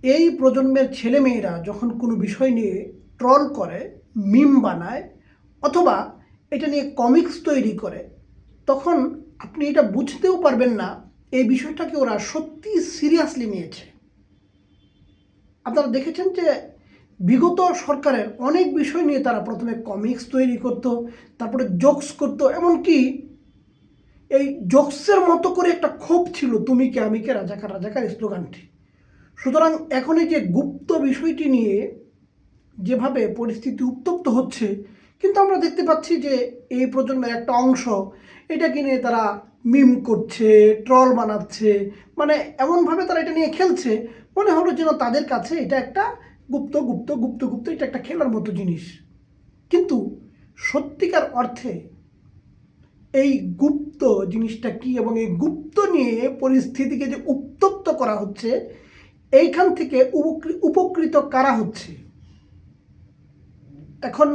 এই প্রজন্মের ছেলেমেয়েরা যখন কোনো বিষয় নিয়ে ট্রল করে, মিম বানায় অথবা এটা নিয়ে কমিক্স তৈরি করে, তখন আপনি এটা বুঝতেও পারবেন না এই বিষয়টাকে ওরা সত্যি সিরিয়াসলি নিয়েছে। আপনারা দেখেছেন যে বিগত সরকারের অনেক বিষয় নিয়ে তারা প্রথমে কমিক্স তৈরি করত, তারপরে জোকস করত, এমনকি এই জোকসের মতো করে একটা ক্ষোভ ছিল তুমি কে আমি কে রাজাকার রাজাকার স্লোগানটি। সুতরাং এখন এই যে গুপ্ত বিষয়টি নিয়ে যেভাবে পরিস্থিতি উত্তপ্ত হচ্ছে, কিন্তু আমরা দেখতে পাচ্ছি যে এই প্রজন্মের একটা অংশ এটাকে নিয়ে তারা মিম করছে, ট্রল বানাচ্ছে, মানে এমনভাবে তারা এটা নিয়ে খেলছে, মনে হলো যেন তাদের কাছে এটা একটা গুপ্ত গুপ্ত গুপ্ত গুপ্ত এটা একটা খেলার মতো জিনিস। কিন্তু সত্যিকার অর্থে এই গুপ্ত জিনিসটা কি এবং এই গুপ্ত নিয়ে পরিস্থিতিকে যে উত্তপ্ত করা হচ্ছে, এইখান থেকে উপকৃত কারা হচ্ছে? এখন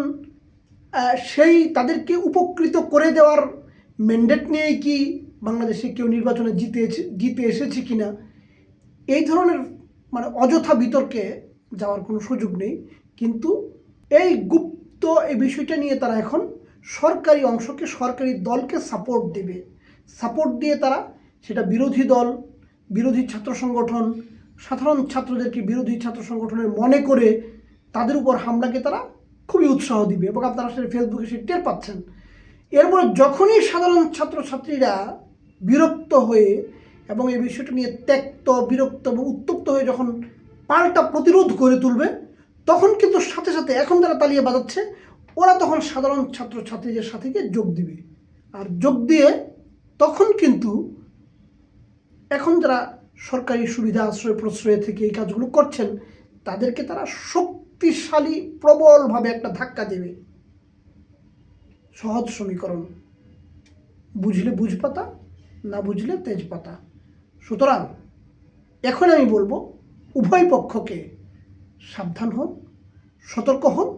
সেই তাদেরকে উপকৃত করে দেওয়ার ম্যান্ডেট নিয়ে কি বাংলাদেশে কেউ নির্বাচনে জিতে এসেছে কিনা, এই ধরনের মানে অযথা বিতর্কে যাওয়ার কোনো সুযোগ নেই। কিন্তু এই গুপ্ত এই বিষয়টা নিয়ে তারা এখন সরকারি অংশকে, সরকারি দলকে সাপোর্ট দেবে। সাপোর্ট দিয়ে তারা সেটা বিরোধী দল, বিরোধী ছাত্র সংগঠন, সাধারণ ছাত্রদেরকে বিরোধী ছাত্র সংগঠনের মনে করে তাদের উপর হামলাকে তারা খুবই উৎসাহ দিবে, এবং আপনারা সেটা ফেসবুকে সে টের পাচ্ছেন। এরপরে যখনই সাধারণ ছাত্রছাত্রীরা বিরক্ত হয়ে এবং এই বিষয়টা নিয়ে ত্যক্ত, বিরক্ত এবং উত্তপ্ত হয়ে যখন পাল্টা প্রতিরোধ গড়ে তুলবে, তখন কিন্তু সাথে সাথে এখন যারা তালিয়ে বাজাচ্ছে ওরা তখন সাধারণ ছাত্রছাত্রীদের সাথে গিয়ে যোগ দিবে। আর যোগ দিয়ে তখন কিন্তু এখন যারা সরকারি সুবিধা আশ্রয় প্রশ্রয় থেকে এই কাজগুলো করছেন তাদেরকে তারা শক্তিশালী প্রবলভাবে একটা ধাক্কা দেবে। সহজ সমীকরণ, বুঝলে বুঝপাতা, না বুঝলে তেজপাতা। সুতরাং এখন আমি বলবো উভয় পক্ষকে সাবধান হন, সতর্ক হন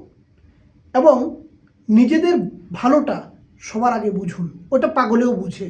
এবং নিজেদের ভালোটা সবার আগে বুঝুন। ওটা পাগলেও বুঝে।